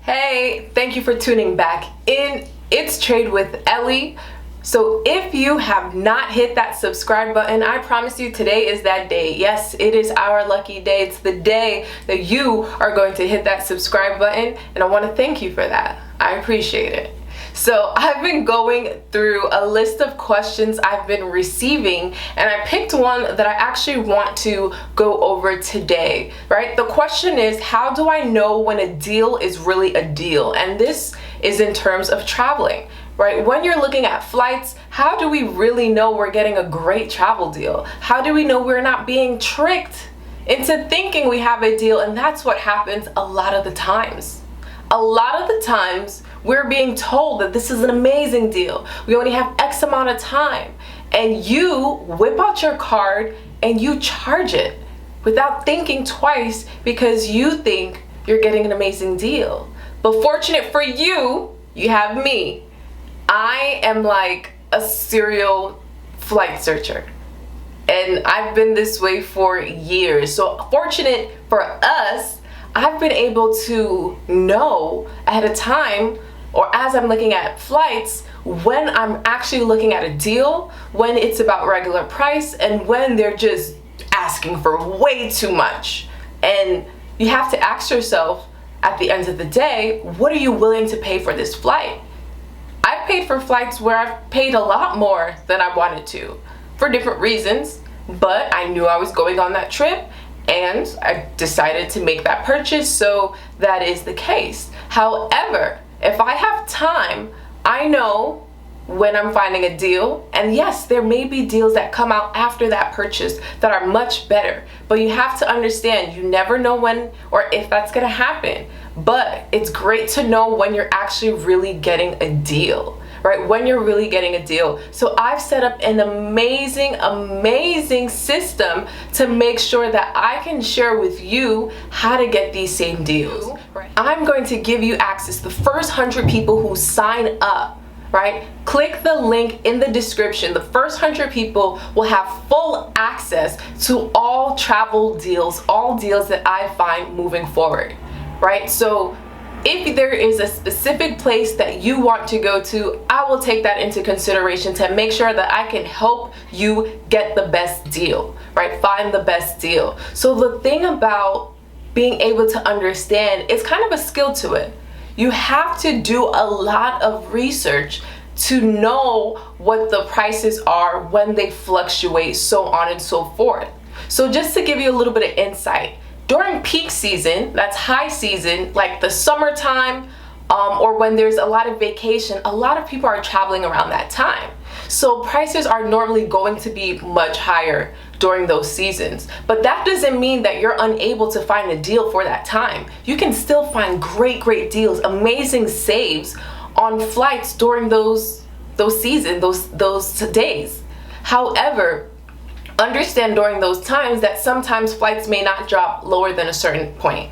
Hey, thank you for tuning back in. It's Trade with Ellie. So if you have not hit that subscribe button, I promise you today is that day. Yes, it is our lucky day. It's the day that you are going to hit that subscribe button, and I want to thank you for that. I appreciate it. So I've been going through a list of questions I've been receiving, and I picked one that I actually want to go over today, right? The question is, how do I know when a deal is really a deal? And this is in terms of traveling, right? When you're looking at flights, how do we really know we're getting a great travel deal? How do we know we're not being tricked into thinking we have a deal? And that's what happens a lot of the times. A lot of the times, we're being told that this is an amazing deal. We only have X amount of time. And you whip out your card and you charge it without thinking twice because you think you're getting an amazing deal. But fortunate for you, you have me. I am like a serial flight searcher. And I've been this way for years. So fortunate for us, I've been able to know ahead of time, or as I'm looking at flights, when I'm actually looking at a deal, when it's about regular price, and when they're just asking for way too much. And you have to ask yourself at the end of the day, what are you willing to pay for this flight? I've paid for flights where I've paid a lot more than I wanted to for different reasons, but I knew I was going on that trip and I decided to make that purchase, so that is the case. However, if I have time, I know when I'm finding a deal, and yes, there may be deals that come out after that purchase that are much better, but you have to understand you never know when or if that's gonna happen. But it's great to know when you're actually really getting a deal, right? When you're really getting a deal. So I've set up an amazing system to make sure that I can share with you how to get these same deals. I'm going to give you access. The first 100 people who sign up, right? Click the link in the description. The first 100 people will have full access to all travel deals, all deals that I find moving forward, right? So if there is a specific place that you want to go to, I will take that into consideration to make sure that I can help you get the best deal, right? Find the best deal. So the thing about being able to understand, it's kind of a skill to it. You have to do a lot of research to know what the prices are when they fluctuate, so on and so forth. So just to give you a little bit of insight, during peak season, that's high season, like the summertime, or when there's a lot of vacation, a lot of people are traveling around that time. So prices are normally going to be much higher during those seasons. But that doesn't mean that you're unable to find a deal for that time. You can still find great deals, amazing saves on flights during those seasons, those days. However, understand during those times that sometimes flights may not drop lower than a certain point.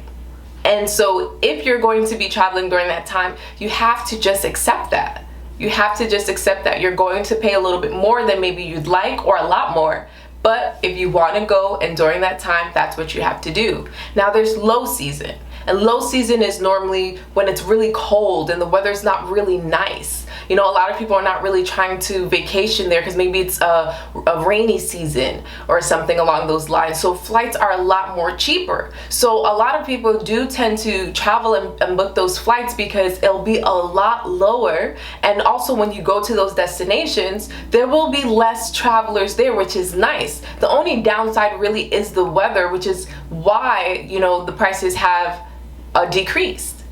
And so if you're going to be traveling during that time, you have to just accept that. You have to just accept that you're going to pay a little bit more than maybe you'd like, or a lot more. But if you want to go and during that time, that's what you have to do. Now there's low season. And low season is normally when it's really cold and the weather's not really nice. You know, a lot of people are not really trying to vacation there because maybe it's a rainy season or something along those lines. So flights are a lot more cheaper. So a lot of people do tend to travel and book those flights because it'll be a lot lower. And also when you go to those destinations, there will be less travelers there, which is nice. The only downside really is the weather, which is why, you know, the prices have decreased.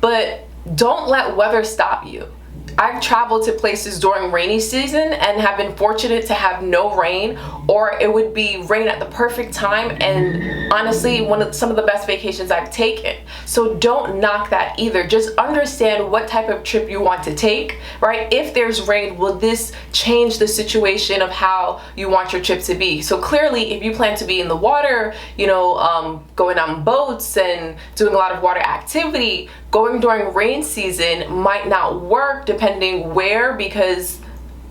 But don't let weather stop you. I've traveled to places during rainy season and have been fortunate to have no rain, or it would be rain at the perfect time, and honestly some of the best vacations I've taken. So don't knock that either. Just understand what type of trip you want to take, right? If there's rain, will this change the situation of how you want your trip to be? So clearly if you plan to be in the water, you know, going on boats and doing a lot of water activity, going during rain season might not work depending where, because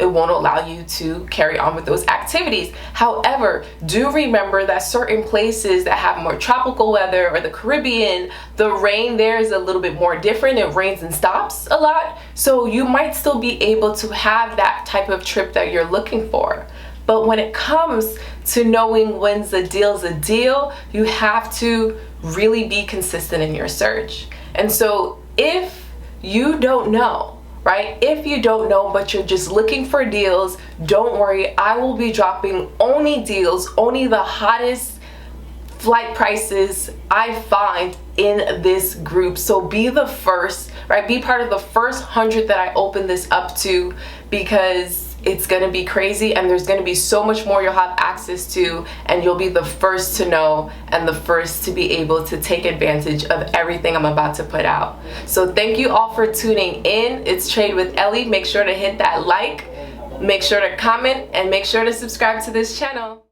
it won't allow you to carry on with those activities. However, do remember that certain places that have more tropical weather, or the Caribbean, the rain there is a little bit more different. It rains and stops a lot. So you might still be able to have that type of trip that you're looking for. But when it comes to knowing when's a deal, you have to really be consistent in your search. And so if you don't know, right? If you don't know, but you're just looking for deals, don't worry. I will be dropping only deals, only the hottest flight prices I find in this group. So be the first, right? Be part of the first 100 that I open this up to, because it's gonna be crazy and there's gonna be so much more you'll have access to, and you'll be the first to know and the first to be able to take advantage of everything I'm about to put out. So thank you all for tuning in. It's Trade with Ellie. Make sure to hit that like, make sure to comment, and make sure to subscribe to this channel.